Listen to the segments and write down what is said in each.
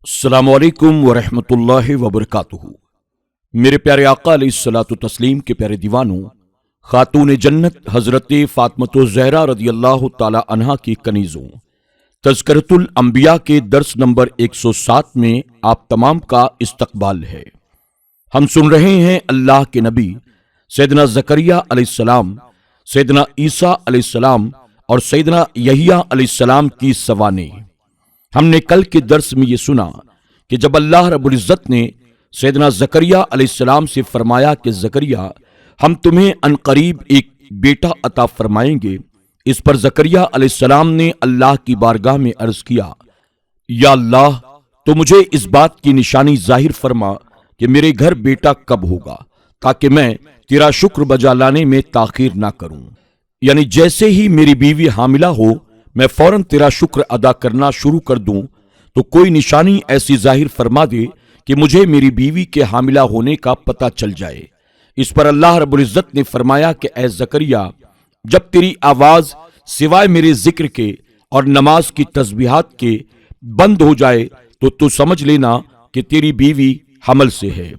السلام علیکم ورحمۃ اللہ وبرکاتہ۔ میرے پیارے آقا علیہ الصلوۃ والتسلیم کے پیارے دیوانوں، خاتون جنت حضرت فاطمۃ الزہرا رضی اللہ تعالی عنہا کی کنیزوں، تذکرۃ الانبیاء کے درس نمبر 107 میں آپ تمام کا استقبال ہے۔ ہم سن رہے ہیں اللہ کے نبی سیدنا زکریا علیہ السلام، سیدنا عیسیٰ علیہ السلام اور سیدنا یحییٰ علیہ السلام کی سوانح۔ ہم نے کل کے درس میں یہ سنا کہ جب اللہ رب العزت نے سیدنا زکریا علیہ السلام سے فرمایا کہ زکریا، ہم تمہیں عنقریب ایک بیٹا عطا فرمائیں گے، اس پر زکریا علیہ السلام نے اللہ کی بارگاہ میں عرض کیا، یا اللہ تو مجھے اس بات کی نشانی ظاہر فرما کہ میرے گھر بیٹا کب ہوگا، تاکہ میں تیرا شکر بجا لانے میں تاخیر نہ کروں۔ یعنی جیسے ہی میری بیوی حاملہ ہو میں فوراً تیرا شکر ادا کرنا شروع کر دوں، تو کوئی نشانی ایسی ظاہر فرما دے کہ مجھے میری بیوی کے حاملہ ہونے کا پتہ چل جائے۔ اس پر اللہ رب العزت نے فرمایا کہ اے زکریا، جب تیری آواز سوائے میرے ذکر کے اور نماز کی تسبیحات کے بند ہو جائے تو سمجھ لینا کہ تیری بیوی حمل سے ہے۔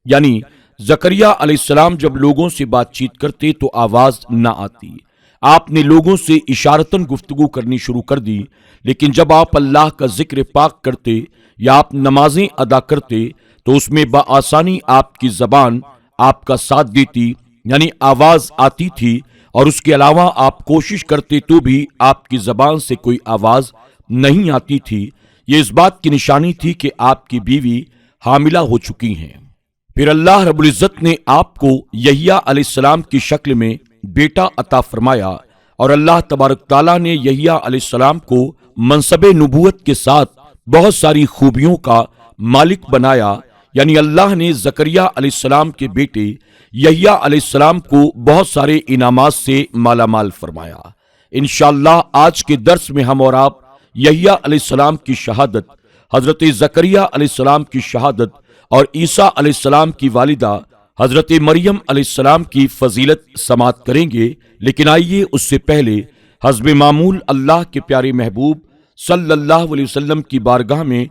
یعنی زکریا علیہ السلام جب لوگوں سے بات چیت کرتے تو آواز نہ آتی، آپ نے لوگوں سے اشارتاً گفتگو کرنی شروع کر دی، لیکن جب آپ اللہ کا ذکر پاک کرتے یا آپ نمازیں ادا کرتے تو اس میں بآسانی آپ کی زبان آپ کا ساتھ دیتی، یعنی آواز آتی تھی، اور اس کے علاوہ آپ کوشش کرتے تو بھی آپ کی زبان سے کوئی آواز نہیں آتی تھی۔ یہ اس بات کی نشانی تھی کہ آپ کی بیوی حاملہ ہو چکی ہیں۔ پھر اللہ رب العزت نے آپ کو یحییٰ علیہ السلام کی شکل میں بیٹا عطا فرمایا، اور اللہ تبارک تعالیٰ نے یحییٰ علیہ السلام کو منصب نبوت کے ساتھ بہت ساری خوبیوں کا مالک بنایا۔ یعنی اللہ نے زکریا علیہ السلام کے بیٹے یحییٰ علیہ السلام کو بہت سارے انعامات سے مالا مال فرمایا۔ انشاءاللہ آج کے درس میں ہم اور آپ یحییٰ علیہ السلام کی شہادت، حضرت زکریا علیہ السلام کی شہادت اور عیسیٰ علیہ السلام کی والدہ حضرت مریم علیہ السلام کی فضیلت سماعت کریں گے، لیکن آئیے اس سے پہلے حسب معمول اللہ کے پیارے محبوب صلی اللہ علیہ وسلم کی بارگاہ میں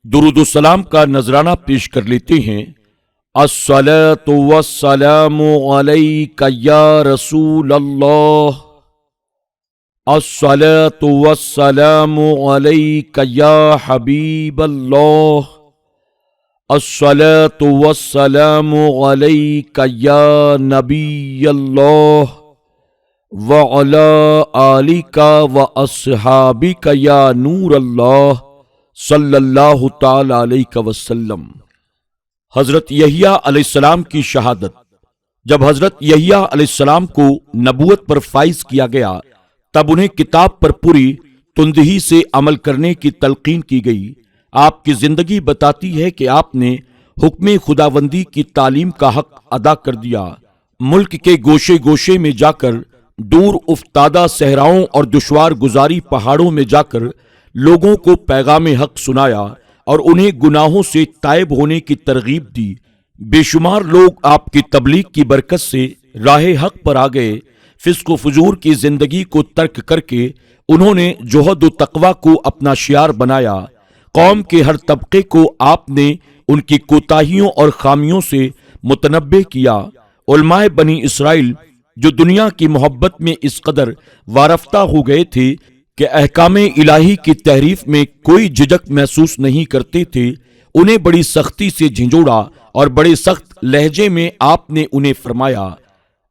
درود و سلام کا نذرانہ پیش کر لیتے ہیں۔ الصلاۃ والسلام علیک یا رسول اللہ، الصلاۃ والسلام علیک یا حبیب اللہ، الصلاۃ والسلام علیک یا نبی اللہ، وعلی آلک واصحابک یا نور اللہ، صلی اللہ تعالی علیہ وسلم۔ حضرت یحییٰ علیہ السلام کی شہادت۔ جب حضرت یحییٰ علیہ السلام کو نبوت پر فائز کیا گیا تب انہیں کتاب پر پوری تندہی سے عمل کرنے کی تلقین کی گئی۔ آپ کی زندگی بتاتی ہے کہ آپ نے حکم خداوندی کی تعلیم کا حق ادا کر دیا، ملک کے گوشے گوشے میں جا کر، دور افتادہ صحراؤں اور دشوار گزاری پہاڑوں میں جا کر لوگوں کو پیغام حق سنایا اور انہیں گناہوں سے تائب ہونے کی ترغیب دی۔ بے شمار لوگ آپ کی تبلیغ کی برکت سے راہ حق پر آ گئے۔ فسق و فجور کی زندگی کو ترک کر کے انہوں نے زہد و تقوی کو اپنا شعار بنایا۔ قوم کے ہر طبقے کو آپ نے ان کی کوتاہیوں اور خامیوں سے متنبہ کیا۔ علماء بنی اسرائیل جو دنیا کی محبت میں اس قدر وارفتہ ہو گئے تھے کہ احکام الہی کی تحریف میں کوئی جھجک محسوس نہیں کرتے تھے، انہیں بڑی سختی سے جھنجھوڑا اور بڑے سخت لہجے میں آپ نے انہیں فرمایا،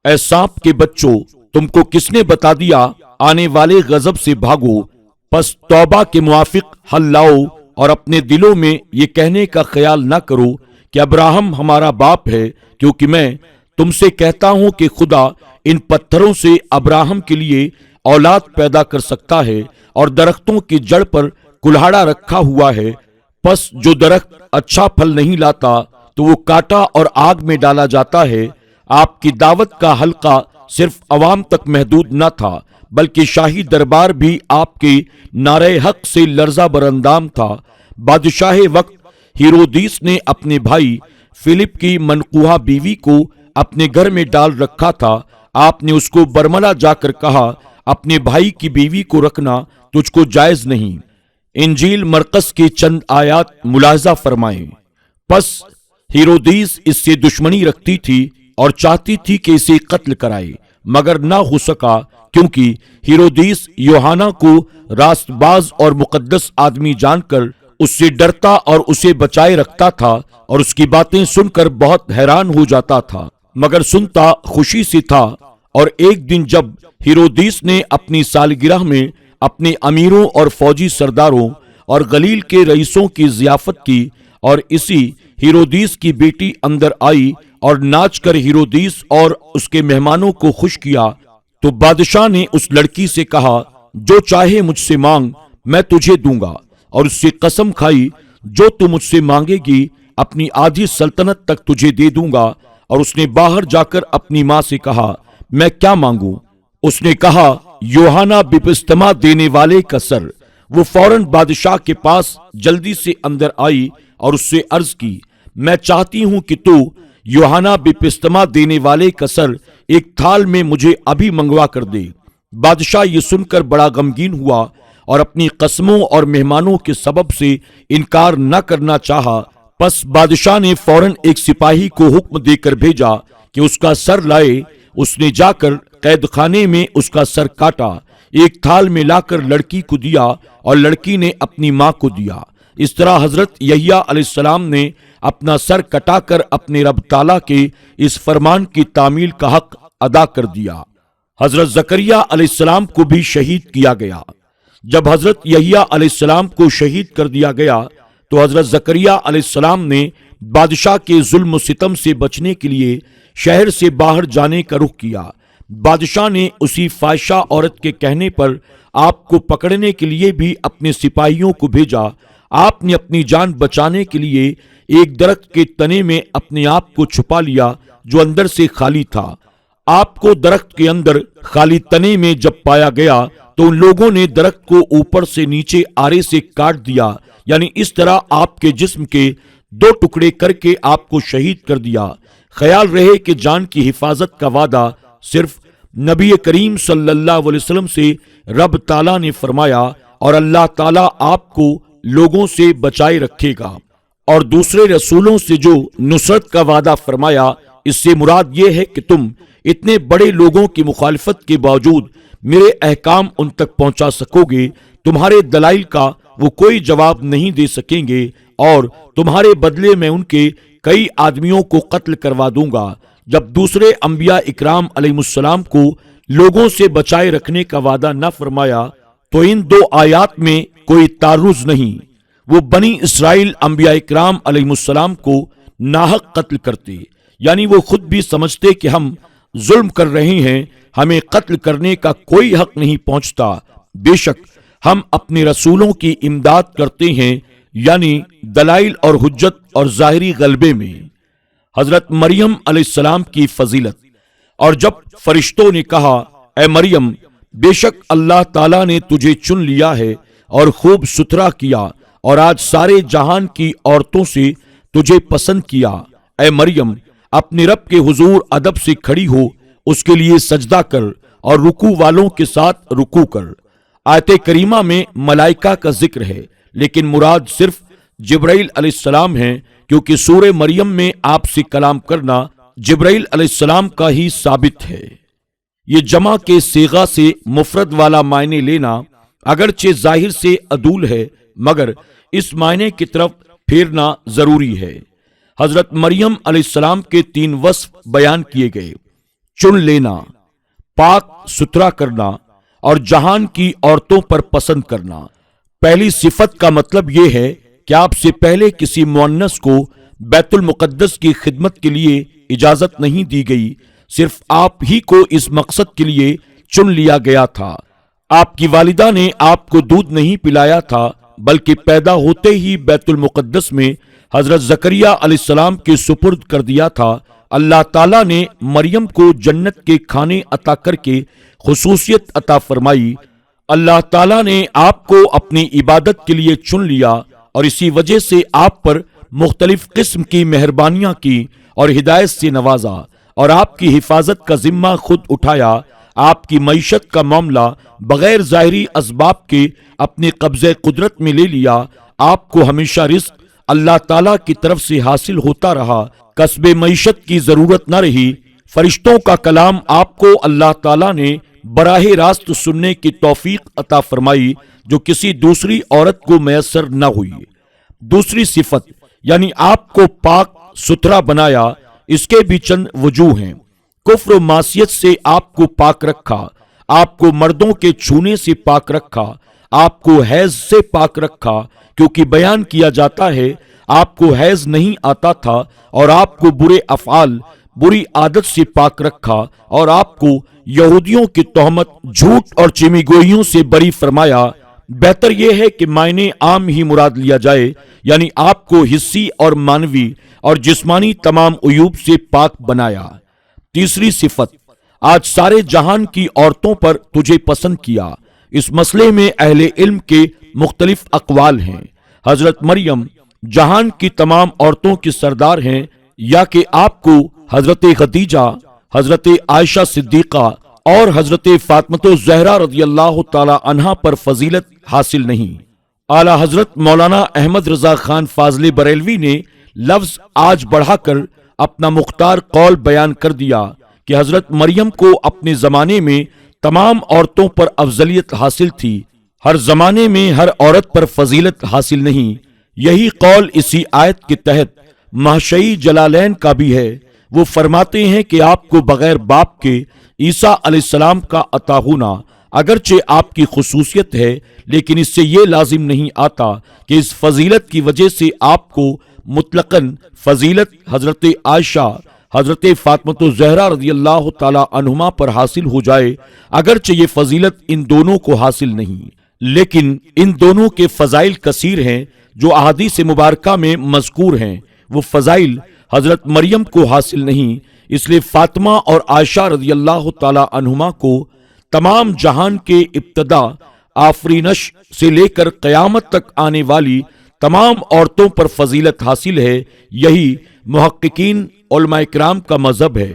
اے سانپ کے بچوں، تم کو کس نے بتا دیا آنے والے غضب سے بھاگو؟ پس توبہ کے موافق حل لاؤ اور اپنے دلوں میں یہ کہنے کا خیال نہ کرو کہ ابراہم ہمارا باپ ہے، کیونکہ میں تم سے کہتا ہوں کہ خدا ان پتھروں سے ابراہم کے لیے اولاد پیدا کر سکتا ہے، اور درختوں کی جڑ پر کلہاڑا رکھا ہوا ہے۔ پس جو درخت اچھا پھل نہیں لاتا تو وہ کاٹا اور آگ میں ڈالا جاتا ہے۔ آپ کی دعوت کا حلقہ صرف عوام تک محدود نہ تھا، بلکہ شاہی دربار بھی آپ کے نعرہ حق سے لرزہ براندام تھا۔ بادشاہ وقت ہیرودیس نے اپنے بھائی فلپ کی منقوہ بیوی کو اپنے گھر میں ڈال رکھا تھا۔ آپ نے اس کو برملا جا کر کہا، اپنے بھائی کی بیوی کو رکھنا تجھ کو جائز نہیں۔ انجیل مرقس کی چند آیات ملاحظہ فرمائیں۔ پس ہیرودیس اس سے دشمنی رکھتی تھی اور چاہتی تھی کہ اسے قتل کرائے، مگر نہ ہو سکا، کیونکہ ہیرودیس یوحنا کو راست باز اور مقدس آدمی جان کر اس سے ڈرتا اور اسے بچائے رکھتا تھا، اور اس کی باتیں سن کر بہت حیران ہو جاتا تھا، مگر سنتا خوشی سے تھا۔ اور ایک دن جب ہیرودیس نے اپنی سالگرہ میں اپنے امیروں اور فوجی سرداروں اور گلیل کے رئیسوں کی ضیافت کی، اور اسی ہیرودیس کی بیٹی اندر آئی اور ناچ کر ہیرودیس اور اس کے مہمانوں کو خوش کیا، تو بادشاہ نے اس لڑکی سے کہا، جو چاہے مجھ سے مانگ، میں تجھے دوں گا، اور اس سے قسم کھائی، جو تو مجھ سے مانگے گی اپنی آدھی سلطنت تک تجھے دے دوں گا۔ اور اس نے باہر جا کر اپنی ماں سے کہا، میں کیا مانگوں؟ اس نے کہا، یوحنا بپتسمہ دینے والے کا سر۔ وہ فوراً بادشاہ کے پاس جلدی سے اندر آئی اور اس سے عرض کی، میں چاہتی ہوں کہ تو یوحنا بپتسمہ دینے والے کا سر ایک تھال میں مجھے ابھی منگوا کر دے۔ بادشاہ یہ سن کر بڑا غمگین ہوا اور اپنی قسموں اور مہمانوں کے سبب سے انکار نہ کرنا چاہا۔ پس بادشاہ نے فوراً ایک سپاہی کو حکم دے کر بھیجا کہ اس کا سر لائے۔ اس نے جا کر قید خانے میں اس کا سر کاٹا، ایک تھال میں لا کر لڑکی کو دیا، اور لڑکی نے اپنی ماں کو دیا۔ اس طرح حضرت یحییٰ علیہ السلام نے اپنا سر کٹا کر اپنے رب تعالیٰ کے اس فرمان کی تعمیل کا حق ادا کر دیا۔ حضرت زکریا علیہ السلام کو بھی شہید کیا گیا۔ جب حضرت یحییٰ علیہ السلام کو شہید کر دیا گیا تو حضرت زکریا علیہ السلام نے بادشاہ کے ظلم و ستم سے بچنے کے لیے شہر سے باہر جانے کا رخ کیا۔ بادشاہ نے اسی فاحشہ عورت کے کہنے پر آپ کو پکڑنے کے لیے بھی اپنے سپاہیوں کو بھیجا۔ آپ نے اپنی جان بچانے کے لیے ایک درخت کے تنے میں اپنے آپ کو چھپا لیا جو اندر سے خالی تھا۔ آپ کو درخت کے اندر خالی تنے میں جب پایا گیا تو ان لوگوں نے درخت کو اوپر سے نیچے آرے سے کاٹ دیا، یعنی اس طرح آپ کے جسم کے 2 ٹکڑے کر کے آپ کو شہید کر دیا۔ خیال رہے کہ جان کی حفاظت کا وعدہ صرف نبی کریم صلی اللہ علیہ وسلم سے رب تعالیٰ نے فرمایا، اور اللہ تعالیٰ آپ کو لوگوں سے بچائے رکھے گا۔ اور دوسرے رسولوں سے جو نصرت کا وعدہ فرمایا، اس سے مراد یہ ہے کہ تم اتنے بڑے لوگوں کی مخالفت کے باوجود میرے احکام ان تک پہنچا سکو گے، تمہارے دلائل کا وہ کوئی جواب نہیں دے سکیں گے، اور تمہارے بدلے میں ان کے کئی آدمیوں کو قتل کروا دوں گا۔ جب دوسرے انبیاء اکرام علیہ السلام کو لوگوں سے بچائے رکھنے کا وعدہ نہ فرمایا تو ان 2 آیات میں کوئی تعرض نہیں۔ وہ بنی اسرائیل انبیاء اکرام علیہ السلام کو ناحق قتل کرتے، یعنی وہ خود بھی سمجھتے کہ ہم ظلم کر رہے ہیں، ہمیں قتل کرنے کا کوئی حق نہیں پہنچتا۔ بے شک ہم اپنے رسولوں کی امداد کرتے ہیں، یعنی دلائل اور حجت اور ظاہری غلبے میں۔ حضرت مریم علیہ السلام کی فضیلت۔ اور جب فرشتوں نے کہا، اے مریم، بے شک اللہ تعالیٰ نے تجھے چن لیا ہے اور خوب ستھرا کیا، اور آج سارے جہان کی عورتوں سے تجھے پسند کیا، اے مریم اپنے رب کے حضور ادب سے کھڑی ہو، اس کے لیے سجدہ کر اور رکوع والوں کے ساتھ رکوع کر۔ آیت کریمہ میں ملائکہ کا ذکر ہے، لیکن مراد صرف جبرائیل علیہ السلام ہیں، کیونکہ سورہ مریم میں آپ سے کلام کرنا جبرائیل علیہ السلام کا ہی ثابت ہے۔ یہ جمع کے صیغہ سے مفرد والا معنی لینا اگرچہ ظاہر سے عدول ہے، مگر اس معنی کی طرف پھیرنا ضروری ہے۔ حضرت مریم علیہ السلام کے 3 وصف بیان کیے گئے: چن لینا، پاک ستھرا کرنا، اور جہان کی عورتوں پر پسند کرنا۔ پہلی صفت کا مطلب یہ ہے کہ آپ سے پہلے کسی مؤنث کو بیت المقدس کی خدمت کے لیے اجازت نہیں دی گئی، صرف آپ ہی کو اس مقصد کے لیے چن لیا گیا تھا۔ آپ کی والدہ نے آپ کو دودھ نہیں پلایا تھا، بلکہ پیدا ہوتے ہی بیت المقدس میں حضرت زکریا علیہ السلام کے سپرد کر دیا تھا۔ اللہ تعالیٰ نے مریم کو جنت کے کھانے عطا کر کے خصوصیت عطا فرمائی۔ اللہ تعالیٰ نے آپ کو اپنی عبادت کے لیے چن لیا، اور اسی وجہ سے آپ پر مختلف قسم کی مہربانیاں کی اور ہدایت سے نوازا، اور آپ کی حفاظت کا ذمہ خود اٹھایا۔ آپ کی معیشت کا معاملہ بغیر ظاہری اسباب کے اپنے قبضے قدرت میں لے لیا، آپ کو ہمیشہ رزق اللہ تعالیٰ کی طرف سے حاصل ہوتا رہا، کسب معیشت کی ضرورت نہ رہی، فرشتوں کا کلام آپ کو اللہ تعالیٰ نے براہ راست سننے کی توفیق عطا فرمائی جو کسی دوسری عورت کو میسر نہ ہوئی۔ دوسری صفت یعنی آپ کو پاک ستھرا بنایا، اس کے بھی چند وجوہ ہیں۔ کفر و معصیت سے آپ کو پاک رکھا، آپ کو مردوں کے چھونے سے پاک رکھا، آپ کو حیض سے پاک رکھا، کیونکہ بیان کیا جاتا ہے آپ کو حیض نہیں آتا تھا، اور آپ کو برے افعال بری عادت سے پاک رکھا، اور آپ کو یہودیوں کی تہمت جھوٹ اور چمی گوئیوں سے بری فرمایا۔ بہتر یہ ہے کہ معنی عام ہی مراد لیا جائے، یعنی آپ کو حسی اور معنوی اور جسمانی تمام عیوب سے پاک بنایا۔ تیسری صفت، آج سارے جہان کی عورتوں پر تجھے پسند کیا۔ اس مسئلے میں اہل علم کے مختلف اقوال ہیں۔ حضرت مریم جہان کی تمام عورتوں کی سردار ہیں، یا کہ آپ کو حضرت خدیجہ، حضرت عائشہ صدیقہ اور حضرت فاطمہ الزہرا رضی اللہ تعالی عنہا پر فضیلت حاصل نہیں۔ اعلی حضرت مولانا احمد رضا خان فاضل بریلوی نے لفظ آج بڑھا کر اپنا مختار قول بیان کر دیا کہ حضرت مریم کو اپنے زمانے میں تمام عورتوں پر افضلیت حاصل تھی، ہر زمانے میں ہر عورت پر فضیلت حاصل نہیں۔ یہی قول اسی آیت کے تحت محشئی جلالین کا بھی ہے۔ وہ فرماتے ہیں کہ آپ کو بغیر باپ کے عیسیٰ علیہ السلام کا عطا ہونا اگرچہ آپ کی خصوصیت ہے، لیکن اس سے یہ لازم نہیں آتا کہ اس فضیلت کی وجہ سے آپ کو مطلقاً فضیلت حضرت عائشہ، حضرت فاطمہ الزہرا رضی اللہ تعالی عنہما پر حاصل ہو جائے، اگرچہ یہ فضیلت ان دونوں کو حاصل نہیں، لیکن ان دونوں کے فضائل کثیر ہیں جو احادیث مبارکہ میں مذکور ہیں۔ وہ فضائل حضرت مریم کو حاصل نہیں، اس لیے فاطمہ اور عائشہ رضی اللہ تعالی عنہما کو تمام جہان کے ابتدا آفرینش سے لے کر قیامت تک آنے والی تمام عورتوں پر فضیلت حاصل ہے۔ یہی محققین علماء کرام کا مذہب ہے۔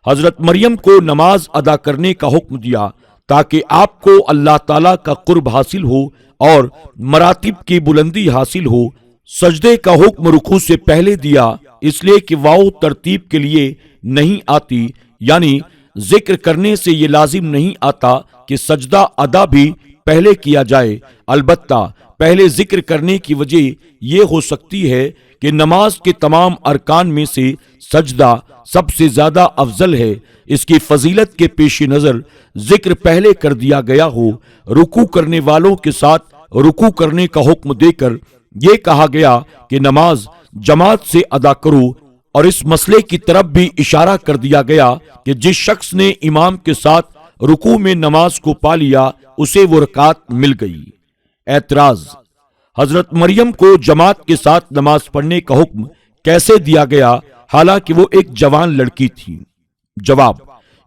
حضرت مریم کو نماز ادا کرنے کا حکم دیا تاکہ آپ کو اللہ تعالیٰ کا قرب حاصل ہو اور مراتب کی بلندی حاصل ہو۔ سجدے کا حکم رکوع سے پہلے دیا، اس لیے کہ واؤ ترتیب کے لیے نہیں آتی، یعنی ذکر کرنے سے یہ لازم نہیں آتا کہ سجدہ ادا بھی پہلے کیا جائے، البتہ پہلے ذکر کرنے کی وجہ یہ ہو سکتی ہے کہ نماز کے تمام ارکان میں سے سجدہ سب سے زیادہ افضل ہے، اس کی فضیلت کے پیش نظر ذکر پہلے کر دیا گیا ہو۔ رکوع کرنے والوں کے ساتھ رکوع کرنے کا حکم دے کر یہ کہا گیا کہ نماز جماعت سے ادا کرو، اور اس مسئلے کی طرف بھی اشارہ کر دیا گیا کہ جس شخص نے امام کے ساتھ رکوع میں نماز کو پا لیا اسے وہ رکعت مل گئی۔ اعتراض، حضرت مریم کو جماعت کے ساتھ نماز پڑھنے کا حکم کیسے دیا گیا حالانکہ وہ ایک جوان لڑکی تھی؟ جواب،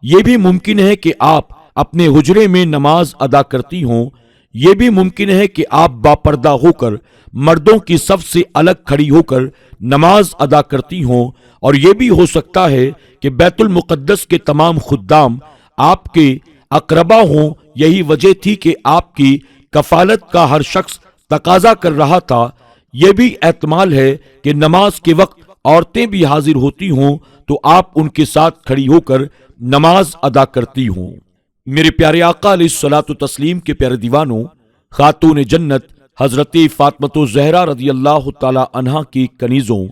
یہ بھی ممکن ہے کہ آپ اپنے حجرے میں نماز ادا کرتی ہوں، یہ بھی ممکن ہے کہ آپ باپردہ ہو کر مردوں کی صف سے الگ کھڑی ہو کر نماز ادا کرتی ہوں، اور یہ بھی ہو سکتا ہے کہ بیت المقدس کے تمام خدام آپ کے اقربا ہوں۔ یہی وجہ تھی کہ آپ کی کفالت کا ہر شخص تقاضا کر رہا تھا۔ یہ بھی احتمال ہے کہ نماز کے وقت عورتیں بھی حاضر ہوتی ہوں تو آپ ان کے ساتھ کھڑی ہو کر نماز ادا کرتی ہوں۔ میرے پیارے آقا علیہ الصلوۃ والتسلیم کے پیارے دیوانوں، خاتون جنت حضرت فاطمہ الزہرا رضی اللہ تعالی عنہا کی کنیزوں،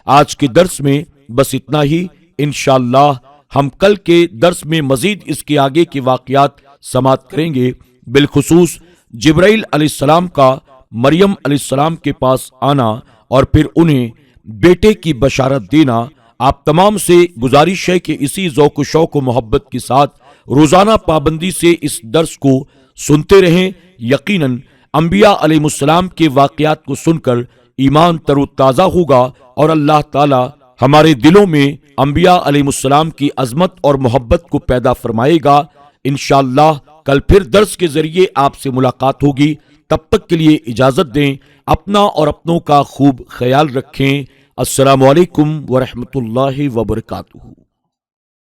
آج کے درس میں بس اتنا ہی۔ انشاءاللہ ہم کل کے درس میں مزید اس کے آگے کے واقعات سماعت کریں گے، بالخصوص جبرائیل علیہ السلام کا مریم علیہ السلام کے پاس آنا اور پھر انہیں بیٹے کی بشارت دینا۔ آپ تمام سے گزارش ہے کہ اسی ذوق و شوق و محبت کے ساتھ روزانہ پابندی سے اس درس کو سنتے رہیں۔ یقیناً انبیاء علیہ السلام کے واقعات کو سن کر ایمان تر و تازہ ہوگا اور اللہ تعالی ہمارے دلوں میں انبیاء علیہ السلام کی عظمت اور محبت کو پیدا فرمائے گا۔ انشاءاللہ کل پھر درس کے ذریعے آپ سے ملاقات ہوگی، تب تک کے لیے اجازت دیں، اپنا اور اپنوں کا خوب خیال رکھیں۔ السلام علیکم ورحمۃ اللہ وبرکاتہ۔